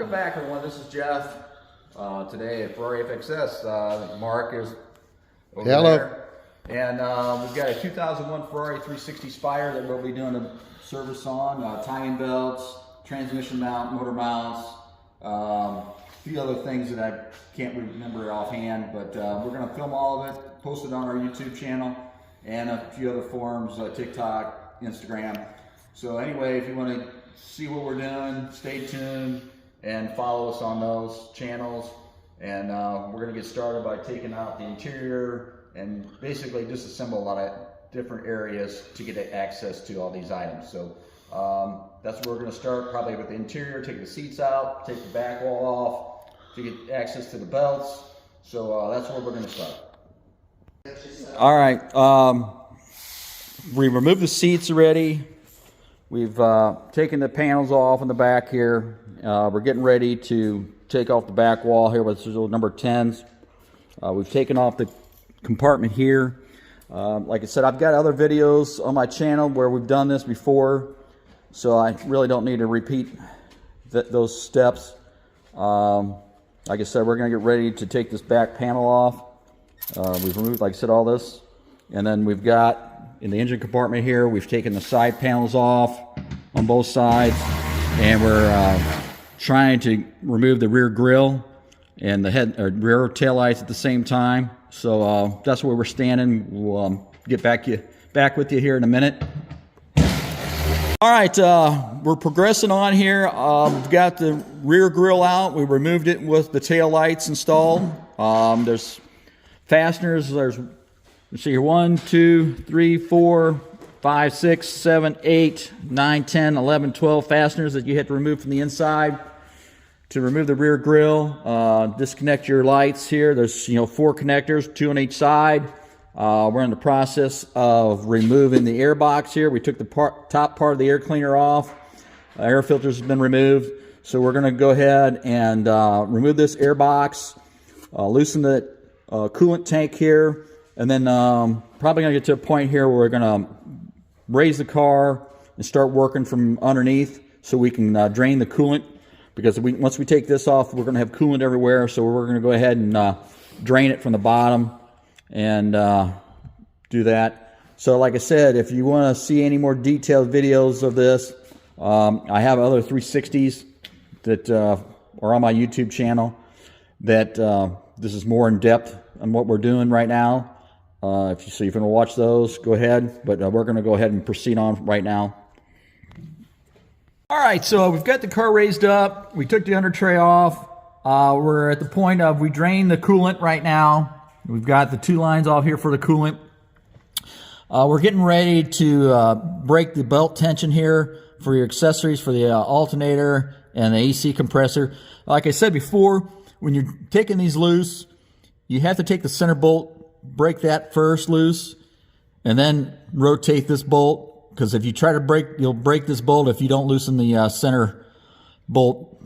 the back of one. This is Jeff. Today at Ferrari FXS. Mark is over there. And we've got a 2001 Ferrari 360 Spire that we'll be doing a service on. Timing belts, transmission mount, motor mounts, a few other things that I can't remember offhand, but we're going to film all of it, post it on our YouTube channel, and a few other forums, TikTok, Instagram. So anyway, if you want to see what we're doing, stay tuned and follow us on those channels. And we're going to get started by taking out the interior and basically disassemble a lot of different areas to get access to all these items. So that's where we're going to start, probably with the interior, take the seats out, take the back wall off to get access to the belts. So that's where we're going to start. All right, we removed the seats already. We've taken the panels off in the back here. We're getting ready to take off the back wall here with number 10s. We've taken off the compartment here. Like I said, I've got other videos on my channel where we've done this before, so I really don't need to repeat those steps. Like I said, we're going to get ready to take this back panel off. We've removed, like I said, all this. And then we've got, in the engine compartment here, we've taken the side panels off on both sides. And we're trying to remove the rear grille and the head or rear taillights at the same time. So that's where we're standing. We'll get back with you here in a minute. All right, we're progressing on here. We've got the rear grille out. We removed it with the tail lights installed. There's fasteners. Let's see here, 1, 2, 3, 4, 5, 6, 7, 8, 9, 10, 11, 12 fasteners that you have to remove from the inside to remove the rear grille. Disconnect your lights here. There's 4 connectors, 2 on each side. We're in the process of removing the air box here. We took the top part of the air cleaner off. Air filters have been removed. So we're going to go ahead and remove this air box, loosen the coolant tank here, and then probably going to get to a point here where we're going to raise the car and start working from underneath so we can drain the coolant, because once we take this off, we're going to have coolant everywhere. So we're going to go ahead and drain it from the bottom and do that. So like I said, if you want to see any more detailed videos of this, I have other 360s that are on my YouTube channel that this is more in depth on what we're doing right now. If you want to watch those, go ahead. But we're going to go ahead and proceed on right now. All right, so we've got the car raised up. We took the under tray off. We're at the point of we drain the coolant right now. We've got the 2 lines off here for the coolant. We're getting ready to break the belt tension here for your accessories for the alternator and the AC compressor. Like I said before, when you're taking these loose, you have to take the center bolt, break that first loose, and then rotate this bolt. Because if you try to break, you'll break this bolt if you don't loosen the center bolt.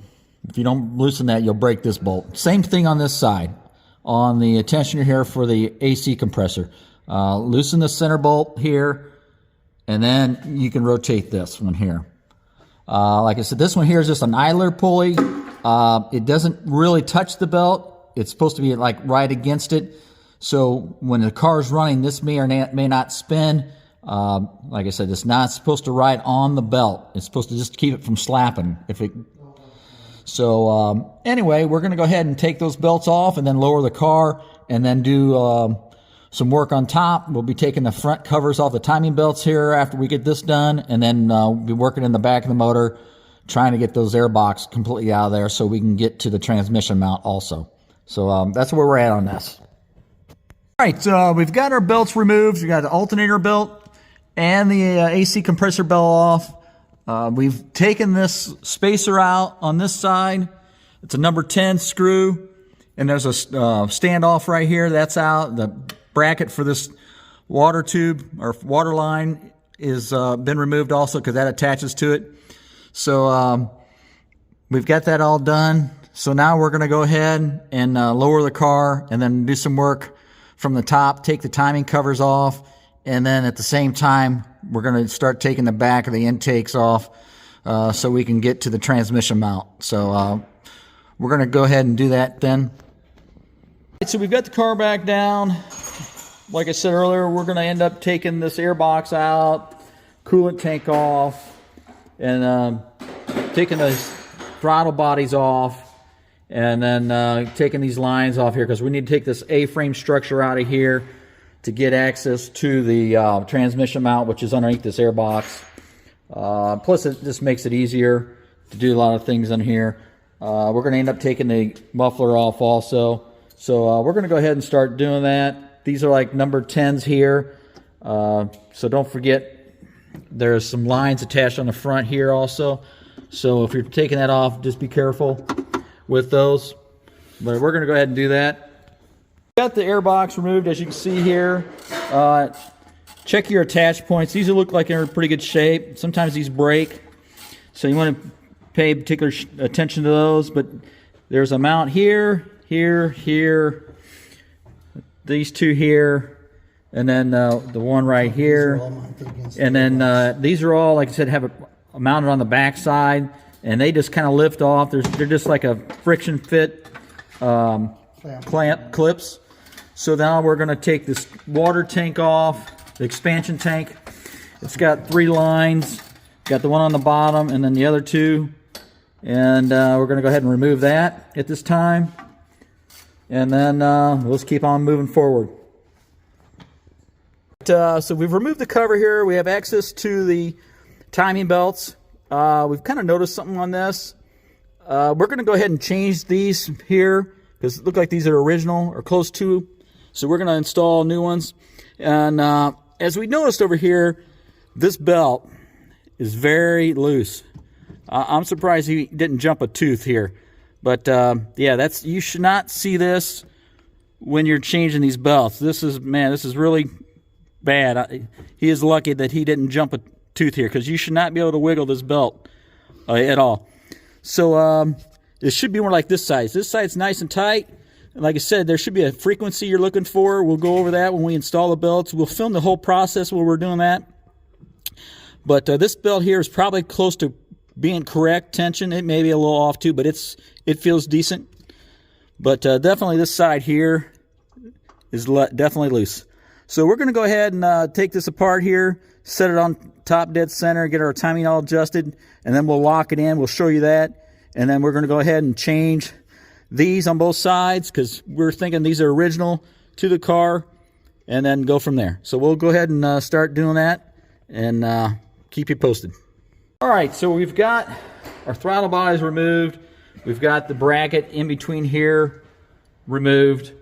If you don't loosen that, you'll break this bolt. Same thing on this side, on the tensioner here for the AC compressor. Loosen the center bolt here, and then you can rotate this one here. Like I said, this one here is just an idler pulley. It doesn't really touch the belt. It's supposed to be like right against it. So when the car's running, this may or may not spin. Like I said, it's not supposed to ride on the belt. It's supposed to just keep it from slapping. So anyway, we're going to go ahead and take those belts off and then lower the car and then do some work on top. We'll be taking the front covers off the timing belts here after we get this done, and then we'll be working in the back of the motor, trying to get those air box completely out of there so we can get to the transmission mount also. So that's where we're at on this. All right, we've got our belts removed. We got the alternator belt and the AC compressor belt off. We've taken this spacer out on this side. It's a number 10 screw, and there's a standoff right here. That's out. The bracket for this water tube or water line is been removed also because that attaches to it. So we've got that all done. So now we're going to go ahead and lower the car and then do some work from the top, take the timing covers off, and then at the same time, we're going to start taking the back of the intakes off so we can get to the transmission mount. So we're going to go ahead and do that then. So we've got the car back down. Like I said earlier, we're going to end up taking this air box out, coolant tank off, and taking the throttle bodies off, and then taking these lines off here because we need to take this A-frame structure out of here to get access to the transmission mount, which is underneath this air box. Plus, it just makes it easier to do a lot of things in here. We're going to end up taking the muffler off also. So we're going to go ahead and start doing that. These are like number 10s here. So don't forget, there's some lines attached on the front here also. So if you're taking that off, just be careful with those. But we're going to go ahead and do that. Got the air box removed, as you can see here. Check your attach points. These look like they're in pretty good shape. Sometimes these break, so you want to pay particular attention to those. But there's a mount here, here, these two here, and then the one right here. And then these are all, like I said, have mounted on the back side, and they just kind of lift off. They're just like a friction fit clamp clips. So now we're going to take this water tank off, the expansion tank. It's got 3 lines. Got the one on the bottom and then the other 2. And we're going to go ahead and remove that at this time. And then let's keep on moving forward. So we've removed the cover here. We have access to the timing belts. We've kind of noticed something on this. We're going to go ahead and change these here because it looks like these are original or close to. So we're going to install new ones. And as we noticed over here, this belt is very loose. I'm surprised he didn't jump a tooth here. But yeah, you should not see this when you're changing these belts. This is really bad. He is lucky that he didn't jump a tooth here because you should not be able to wiggle this belt at all. So it should be more like this side. This side's nice and tight. Like I said, there should be a frequency you're looking for. We'll go over that when we install the belts. We'll film the whole process while we're doing that. But this belt here is probably close to being correct tension. It may be a little off too, but it feels decent. But definitely this side here is definitely loose. So we're going to go ahead and take this apart here, set it on top dead center, get our timing all adjusted, and then we'll lock it in. We'll show you that. And then we're going to go ahead and change these on both sides because we're thinking these are original to the car, and then go from there. So we'll go ahead and start doing that and keep you posted. All right, so we've got our throttle bodies removed. We've got the bracket in between here removed.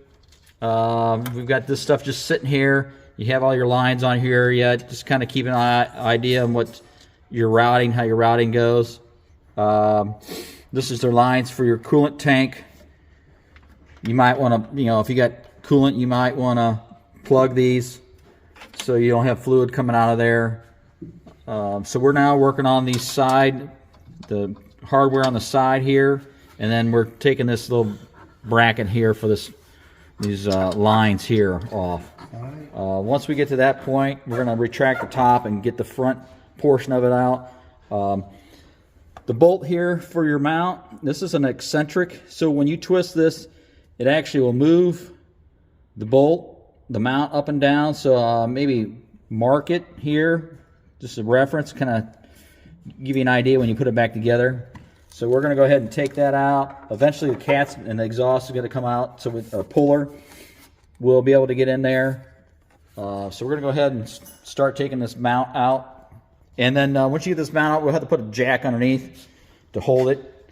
We've got this stuff just sitting here. You have all your lines on here yet. Just kind of keep an idea on what your routing, how your routing goes. This is their lines for your coolant tank. You might want to, if you got coolant, you might want to plug these so you don't have fluid coming out of there. So we're now working on the the hardware on the side here, and then we're taking this little bracket here for these lines here off. Once we get to that point, we're going to retract the top and get the front portion of it out. The bolt here for your mount, this is an eccentric, so when you twist this, it actually will move the mount up and down. So maybe mark it here, just a reference, kind of give you an idea when you put it back together. So we're going to go ahead and take that out. Eventually the cats and the exhaust is going to come out, so with a puller we'll be able to get in there. So we're going to go ahead and start taking this mount out. And then once you get this mount out, we'll have to put a jack underneath to hold it.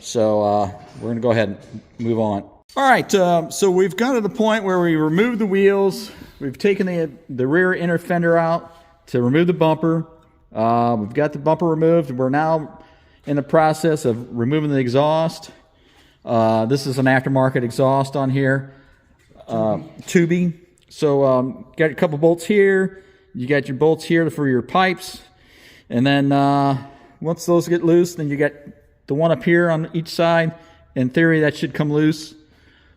So we're going to go ahead and move on. All right, so we've got to the point where we removed the wheels. We've taken the rear inner fender out to remove the bumper. We've got the bumper removed. We're now in the process of removing the exhaust. This is an aftermarket exhaust on here, tubing. So got a couple bolts here. You got your bolts here for your pipes. And then once those get loose, then you got the one up here on each side. In theory, that should come loose.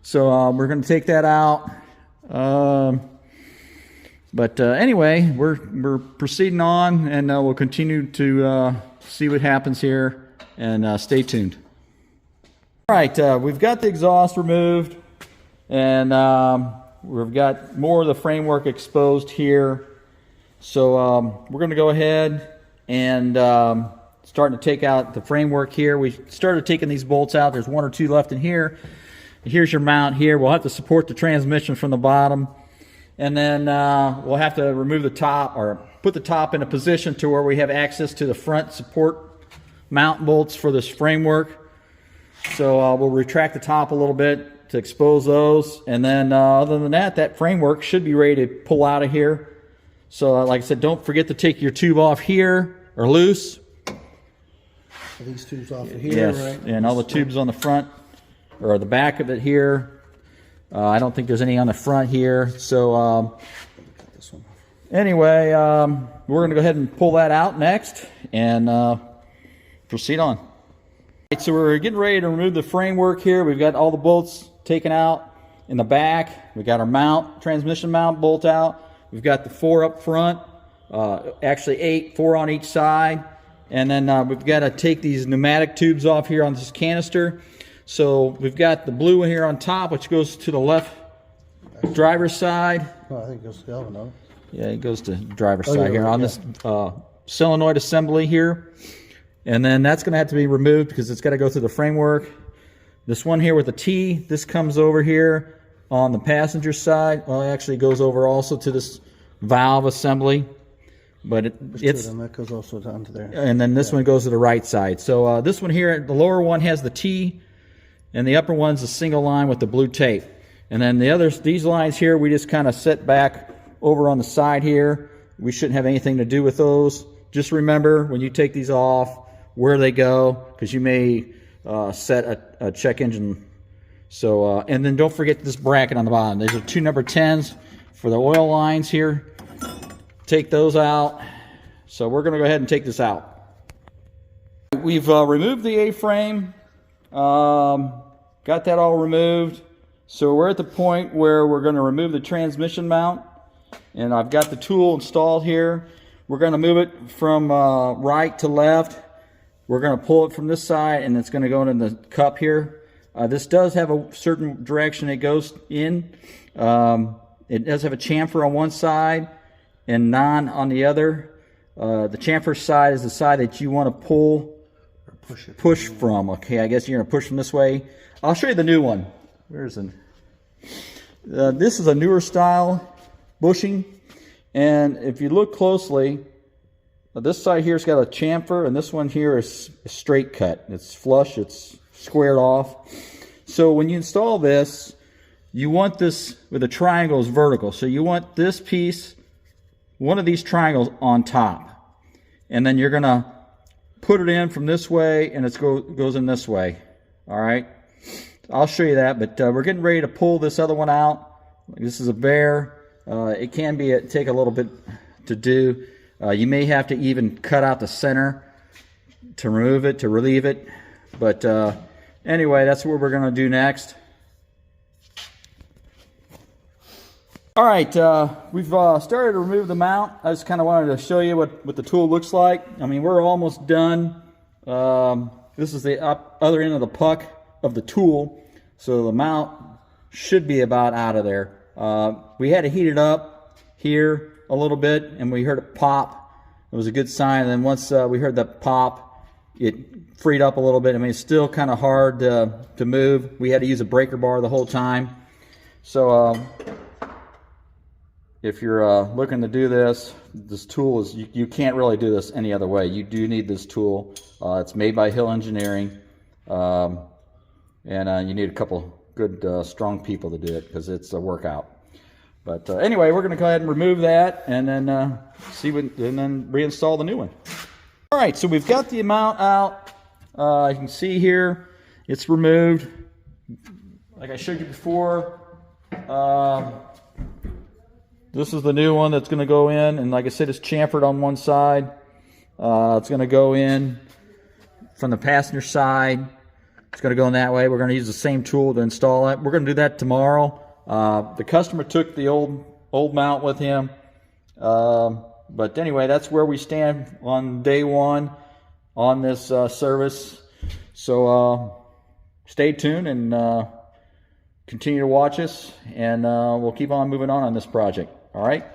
So we're going to take that out. But anyway, we're proceeding on, and we'll continue to see what happens here, and stay tuned. All right, we've got the exhaust removed, and we've got more of the framework exposed here. So we're going to go ahead and starting to take out the framework here. We started taking these bolts out. There's one or two left in here. Here's your mount here. We'll have to support the transmission from the bottom. And then we'll have to remove the top, or put the top in a position to where we have access to the front support mount bolts for this framework. So we'll retract the top a little bit to expose those. And then other than that, that framework should be ready to pull out of here. So like I said, don't forget to take your tube off here, or loose. These tubes off of here, yes, right? And all the tubes on the front, or the back of it here. I don't think there's any on the front here. So anyway, we're going to go ahead and pull that out next and proceed on. Right, so we're getting ready to remove the framework here. We've got all the bolts taken out in the back. We've got our mount, transmission mount bolt out. We've got the 4 up front, actually 8, 4 on each side. And then we've got to take these pneumatic tubes off here on this canister. So we've got the blue one here on top, which goes to the left driver's side. Oh, I think it goes to the other one. Yeah, it goes to driver's side here on this solenoid assembly here. And then that's going to have to be removed because it's got to go through the framework. This one here with the T, this comes over here on the passenger side. Well, it actually goes over also to this valve assembly. But it's that goes also down to there. And then this one goes to the right side. So this one here, the lower one has the T, and the upper one's a single line with the blue tape. And then the others, these lines here, we just kind of set back over on the side here. We shouldn't have anything to do with those. Just remember when you take these off where they go, because you may set a check engine. So and then don't forget this bracket on the bottom. These are 2 number 10s for the oil lines here. Take those out. So we're going to go ahead and take this out. We've removed the A-frame. Got that all removed. So we're at the point where we're going to remove the transmission mount. And I've got the tool installed here. We're going to move it from right to left. We're going to pull it from this side, and it's going to go in the cup here. This does have a certain direction it goes in. It does have a chamfer on one side and none on the other. The chamfer side is the side that you want to pull, push from. Okay, I guess you're going to push from this way. I'll show you the new one. Where's it? This is a newer style bushing, and if you look closely, this side here's got a chamfer, and this one here is a straight cut. It's flush, it's squared off. So when you install this, you want this with the triangles vertical. So you want this piece, one of these triangles on top. And then you're going to put it in from this way, and it goes in this way. All right? I'll show you that, but we're getting ready to pull this other one out. This is a bear. It can take a little bit to do. You may have to even cut out the center to remove it, to relieve it. But anyway, that's what we're going to do next. All right, we've started to remove the mount. I just kind of wanted to show you what the tool looks like. I mean, we're almost done. This is the other end of the puck of the tool, so the mount should be about out of there. We had to heat it up here a little bit, and we heard it pop. It was a good sign. And then once we heard that pop, it freed up a little bit. I mean, it's still kind of hard to move. We had to use a breaker bar the whole time. So if you're looking to do this tool is, you can't really do this any other way. You do need this tool. It's made by Hill Engineering, and you need a couple good strong people to do it because it's a workout. But anyway, we're going to go ahead and remove that, and then and then reinstall the new one. All right, so we've got the mount out. You can see here it's removed. Like I showed you before, this is the new one that's going to go in, and like I said, it's chamfered on one side. It's going to go in from the passenger side. It's going to go in that way. We're going to use the same tool to install it. We're going to do that tomorrow. The customer took the old mount with him. But anyway, that's where we stand on day one on this service. So stay tuned and continue to watch us, and we'll keep on moving on this project. All right?